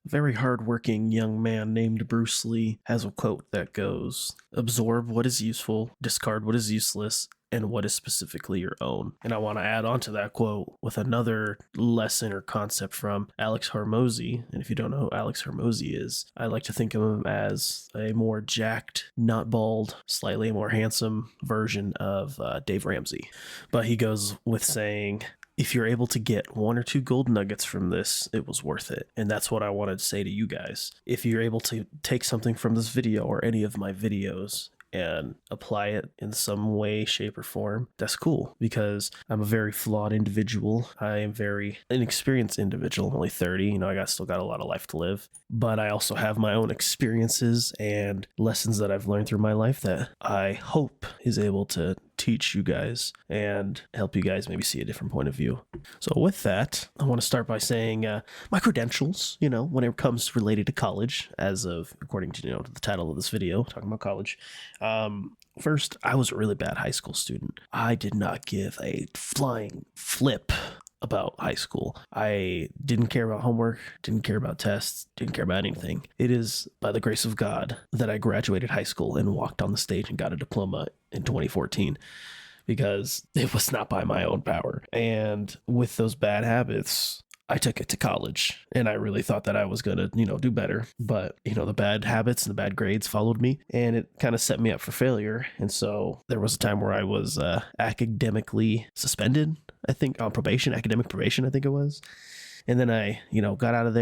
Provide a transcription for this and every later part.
very hardworking young man named Bruce Lee has a quote that goes, "Absorb what is useful, discard what is useless, and what is specifically your own." And I want to add on to that quote with another lesson or concept from Alex Hormozy. And if you don't know who Alex Hormozy is, I like to think of him as a more jacked, not bald, slightly more handsome version of Dave Ramsey. But he goes with saying, if you're able to get one or two gold nuggets from this, it was worth it. And that's what I wanted to say to you guys. If you're able to take something from this video or any of my videos and apply it in some way, shape, or form, that's cool, because I'm a very flawed individual. I am very inexperienced individual. I'm only 30. I still got a lot of life to live. But I also have my own experiences and lessons that I've learned through my life that I hope is able to teach you guys and help you guys maybe see a different point of view. So with that, I want to start by saying my credentials, when it comes related to college, as of according to, the title of this video, talking about college. First, I was a really bad high school student. I did not give a flying flip about high school. I didn't care about homework, didn't care about tests, didn't care about anything. It is by the grace of God that I graduated high school and walked on the stage and got a diploma in 2014, because it was not by my own power. And with those bad habits, I took it to college, and I really thought that I was going to, do better. But, the bad habits and the bad grades followed me, and it kind of set me up for failure. And so there was a time where I was academically suspended, I think, on probation, academic probation, I think it was. And then I, got out of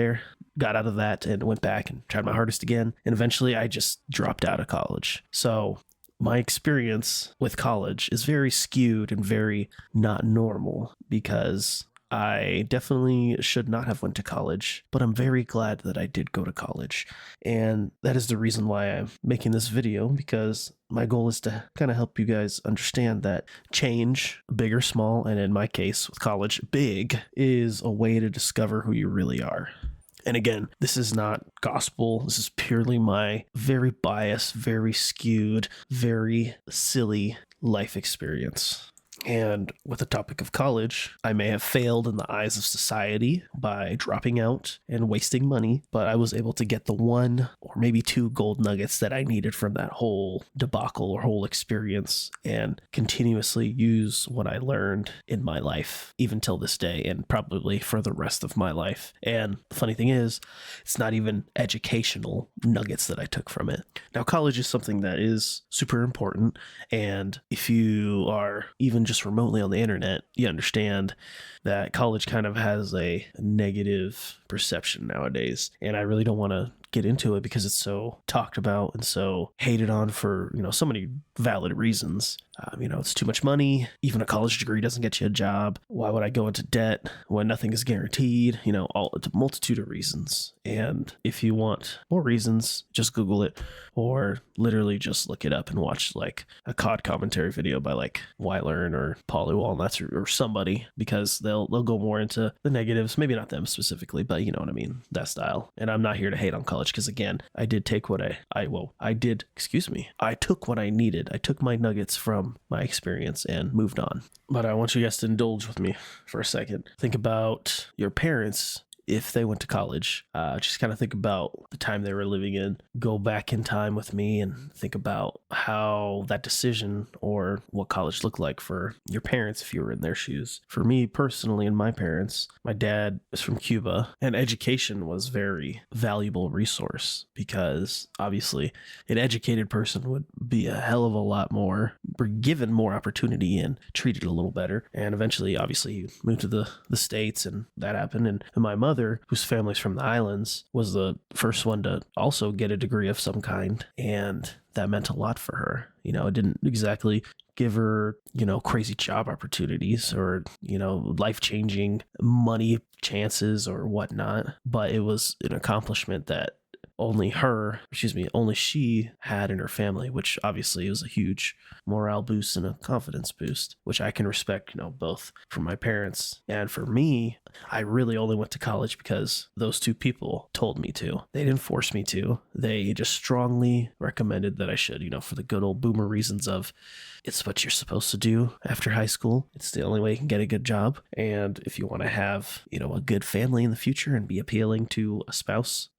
that and went back and tried my hardest again. And eventually I just dropped out of college. So my experience with college is very skewed and very not normal, because I definitely should not have went to college, but I'm very glad that I did go to college. And that is the reason why I'm making this video, because my goal is to kind of help you guys understand that change, big or small, and in my case with college, big, is a way to discover who you really are. And again, this is not gospel. This is purely my very biased, very skewed, very silly life experience. And with the topic of college, I may have failed in the eyes of society by dropping out and wasting money, but I was able to get the one or maybe two gold nuggets that I needed from that whole debacle or whole experience, and continuously use what I learned in my life, even till this day, and probably for the rest of my life. And the funny thing is, it's not even educational nuggets that I took from it. Now, college is something that is super important, and if you are even just remotely on the internet, you understand that college kind of has a negative perception nowadays. And I really don't want to get into it because it's so talked about and so hated on for, so many valid reasons. It's too much money. Even a college degree doesn't get you a job. Why would I go into debt when nothing is guaranteed? It's a multitude of reasons. And if you want more reasons, just Google it, or literally just look it up and watch like a COD commentary video by like Wylearn or Polly Walnuts or somebody, because they'll go more into the negatives. Maybe not them specifically, but you know what I mean, that style. And I'm not here to hate on college, because again, I did take what I took what I needed. I took my nuggets from my experience and moved on. But I want you guys to indulge with me for a second. Think about your parents. If they went to college, just kind of think about the time they were living in. Go back in time with me and think about how that decision or what college looked like for your parents if you were in their shoes. For me personally and my parents, my dad is from Cuba, and education was a very valuable resource, because obviously an educated person would be a hell of a lot more, given more opportunity and treated a little better. And eventually, obviously, he moved to the States, and that happened. And my mother, whose family's from the islands, was the first one to also get a degree of some kind, and that meant a lot for her. It didn't exactly give her, crazy job opportunities or, life-changing money chances or whatnot, but it was an accomplishment that only she had in her family, which obviously was a huge morale boost and a confidence boost, which I can respect, both from my parents and for me. I really only went to college because those two people told me to. They didn't force me to. They just strongly recommended that I should, for the good old boomer reasons of it's what you're supposed to do after high school. It's the only way you can get a good job. And if you want to have, a good family in the future and be appealing to a spouse,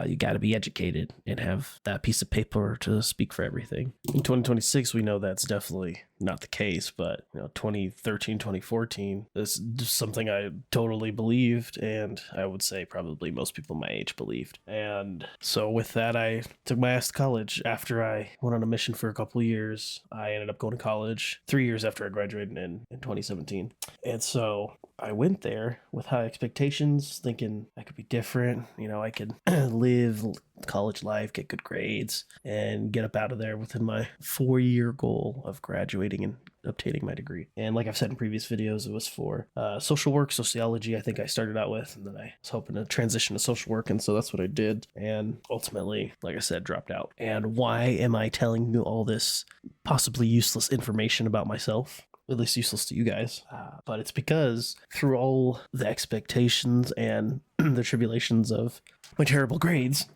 you got to be educated and have that piece of paper to speak for everything. In 2026, we know that's definitely not the case, but 2013, 2014 is just something I totally believed, and I would say probably most people my age believed. And so with that, I took my ass to college. After I went on a mission for a couple of years, I ended up going to college 3 years after I graduated in 2017. And so I went there with high expectations, thinking I could be different. I could live college life, get good grades, and get up out of there within my 4-year goal of graduating and obtaining my degree. And like I've said in previous videos, it was for social work, sociology, I think I started out with, and then I was hoping to transition to social work, and so that's what I did, and ultimately, like I said, dropped out. And why am I telling you all this possibly useless information about myself? At least useless to you guys. But it's because through all the expectations and the tribulations of my terrible grades,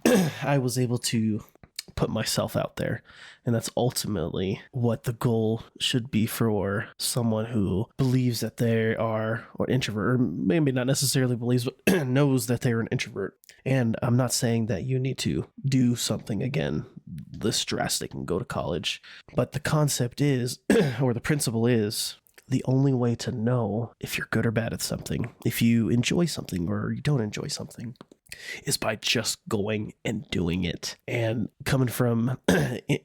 I was able to put myself out there. And that's ultimately what the goal should be for someone who believes that they are or introvert, or maybe not necessarily believes, but knows that they're an introvert. And I'm not saying that you need to do something again this drastic and go to college, but the concept is, or the principle is, the only way to know if you're good or bad at something, if you enjoy something or you don't enjoy something, is by just going and doing it. And coming from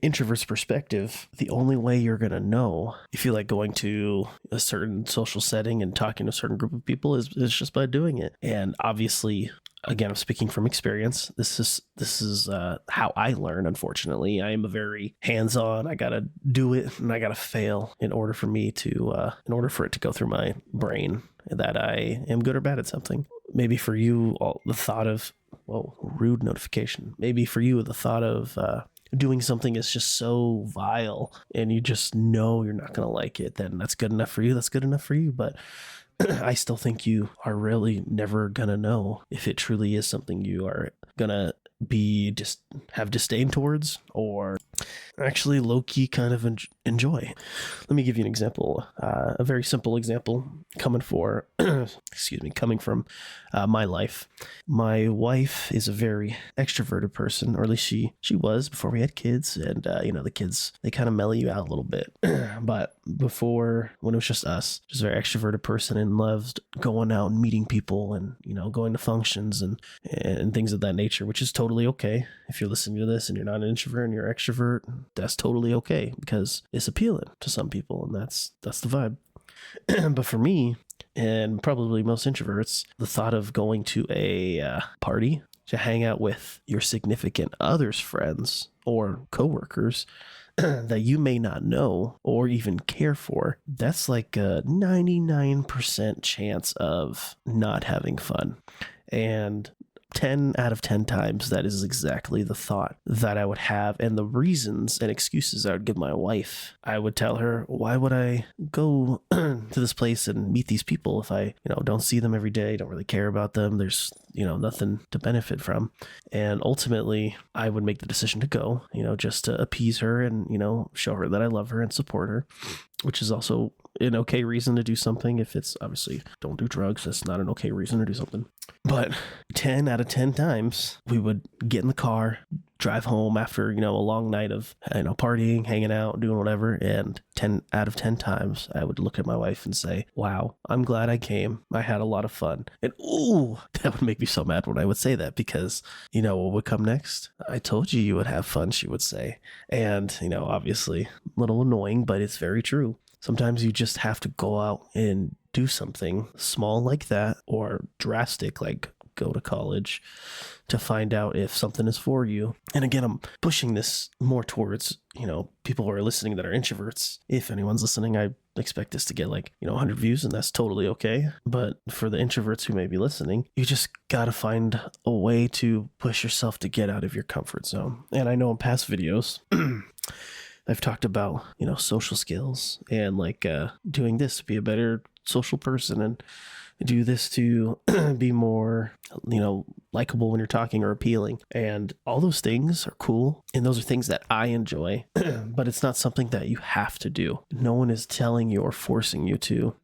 introvert's perspective, the only way you're going to know if you like going to a certain social setting and talking to a certain group of people is just by doing it. And obviously, again, I'm speaking from experience. This is how I learn. Unfortunately, I am a very hands-on. I gotta do it and I gotta fail in order for it to go through my brain that I am good or bad at something. Maybe for you, the thought of, rude notification. Maybe for you, the thought of doing something is just so vile and you just know you're not going to like it, then that's good enough for you. That's good enough for you. But I still think you are really never going to know if it truly is something you are going to have disdain towards or actually low-key kind of enjoy. Let me give you an example, a very simple example coming from my life. My wife is a very extroverted person, or at least she was before we had kids, and the kids, they kind of mellow you out a little bit. But before, when it was just us, just a very extroverted person and loved going out and meeting people and going to functions and things of that nature, which is totally okay. If you're listening to this and you're not an introvert and you're an extrovert, that's totally okay because it's appealing to some people, and that's the vibe. But for me, and probably most introverts, the thought of going to a party to hang out with your significant other's friends or coworkers that you may not know or even care for, that's like a 99% chance of not having fun. And 10 out of 10 times, that is exactly the thought that I would have, and the reasons and excuses I would give my wife. I would tell her, why would I go to this place and meet these people if I, don't see them every day, don't really care about them, there's, nothing to benefit from. And ultimately, I would make the decision to go, just to appease her and, show her that I love her and support her, which is also an okay reason to do something. If it's obviously don't do drugs, that's not an okay reason to do something. But 10 out of 10 times, we would get in the car, drive home after, a long night of, partying, hanging out, doing whatever. And 10 out of 10 times, I would look at my wife and say, wow, I'm glad I came. I had a lot of fun. And ooh, that would make me so mad when I would say that because, what would come next? I told you you would have fun, she would say. And, obviously a little annoying, but it's very true. Sometimes you just have to go out and do something small like that or drastic like go to college to find out if something is for you. And again, I'm pushing this more towards, people who are listening that are introverts. If anyone's listening, I expect this to get like, 100 views, and that's totally okay. But for the introverts who may be listening, you just gotta find a way to push yourself to get out of your comfort zone. And I know in past videos, I've talked about, social skills and like doing this to be a better social person, and do this to be more, likable when you're talking, or appealing. And all those things are cool. And those are things that I enjoy, but it's not something that you have to do. No one is telling you or forcing you to,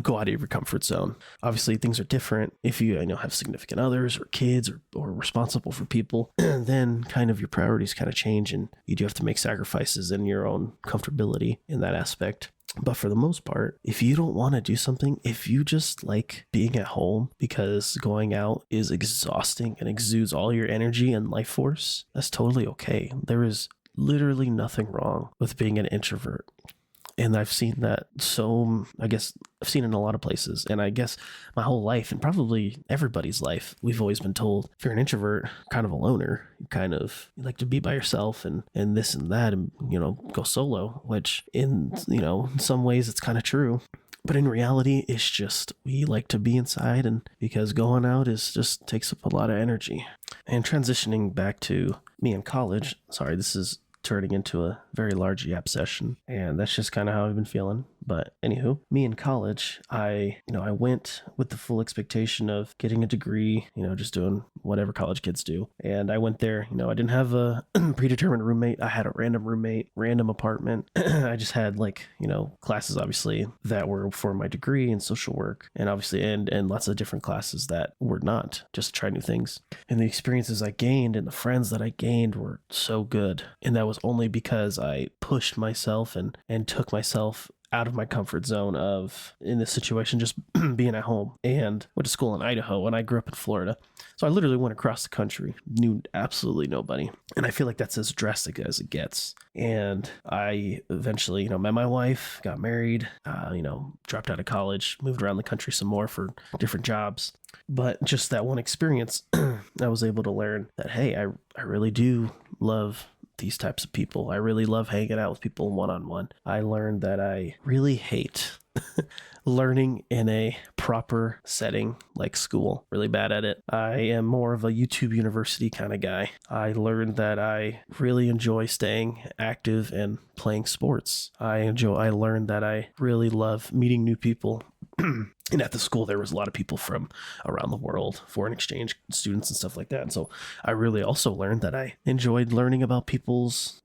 go out of your comfort zone. Obviously, things are different if you, have significant others or kids, or responsible for people. Then kind of your priorities kind of change, and you do have to make sacrifices in your own comfortability in that aspect. But for the most part, if you don't want to do something, if you just like being at home because going out is exhausting and exudes all your energy and life force, that's totally okay. There is literally nothing wrong with being an introvert. And I've seen that, I guess I've seen it in a lot of places. And I guess my whole life, and probably everybody's life, we've always been told, if you're an introvert, kind of a loner, you like to be by yourself and this and that, and, go solo, which in some ways it's kind of true. But in reality, it's just, we like to be inside, and because going out just takes up a lot of energy. And transitioning back to me in college, sorry, this is turning into a very large yap session, and that's just kind of how I've been feeling. But anywho, me in college, I went with the full expectation of getting a degree, just doing whatever college kids do. And I went there, I didn't have a predetermined roommate. I had a random roommate, random apartment. I just had classes, obviously, that were for my degree and social work, and obviously, and lots of different classes that were not, just to try new things. And the experiences I gained and the friends that I gained were so good. And that was only because I pushed myself and took myself out of my comfort zone of, in this situation, just being at home. And went to school in Idaho, and I grew up in Florida. So I literally went across the country, knew absolutely nobody. And I feel like that's as drastic as it gets. And I eventually, met my wife, got married, dropped out of college, moved around the country some more for different jobs. But just that one experience, I was able to learn that, hey, I really do love these types of people. I really love hanging out with people one-on-one. I learned that I really hate learning in a proper setting like school. Really bad at it. I am more of a YouTube University kind of guy. I learned that I really enjoy staying active and playing sports. I learned that I really love meeting new people. And at the school, there was a lot of people from around the world, foreign exchange students and stuff like that. And so I really also learned that I enjoyed learning about people's,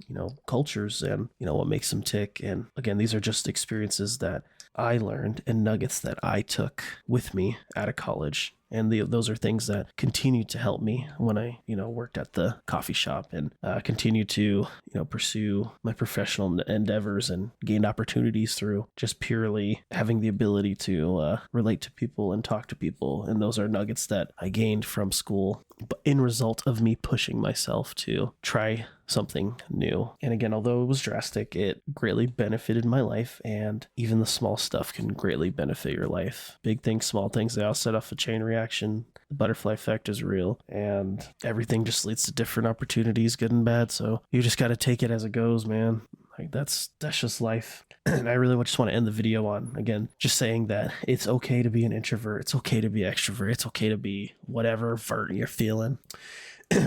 cultures and, what makes them tick. And again, these are just experiences that I learned and nuggets that I took with me out of college. And those are things that continue to help me when I, worked at the coffee shop, and continue to, pursue my professional endeavors and gained opportunities through just purely having the ability to relate to people and talk to people. And those are nuggets that I gained from school, but in result of me pushing myself to try something new. And again, although it was drastic, it greatly benefited my life, and even the small stuff can greatly benefit your life. Big things, small things, they all set off a chain reaction. The butterfly effect is real, and everything just leads to different opportunities, good and bad. So you just got to take it as it goes, man. Like that's just life. And I really just want to end the video on, again, just saying that it's okay to be an introvert. It's okay to be extrovert. It's okay to be whatever vert you're feeling.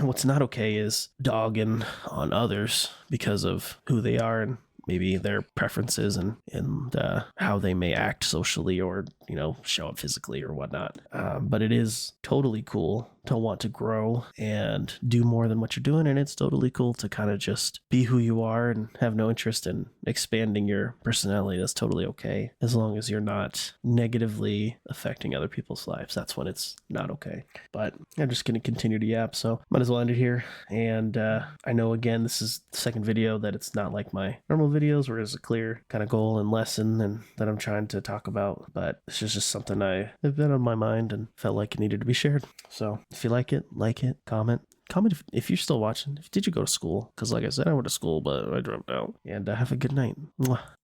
What's not okay is dogging on others because of who they are and maybe their preferences and how they may act socially or, show up physically or whatnot. But it is totally cool to want to grow and do more than what you're doing. And it's totally cool to kind of just be who you are and have no interest in expanding your personality. That's totally okay. As long as you're not negatively affecting other people's lives. That's when it's not okay. But I'm just going to continue to yap. So might as well end it here. And I know, again, this is the second video that it's not like my normal videos where there's a clear kind of goal and lesson and that I'm trying to talk about. But this is just something I have been on my mind and felt like it needed to be shared. So if you like it, comment if you're still watching. Did you go to school? Because like I said, I went to school, but I dropped out. And have a good night. Mwah.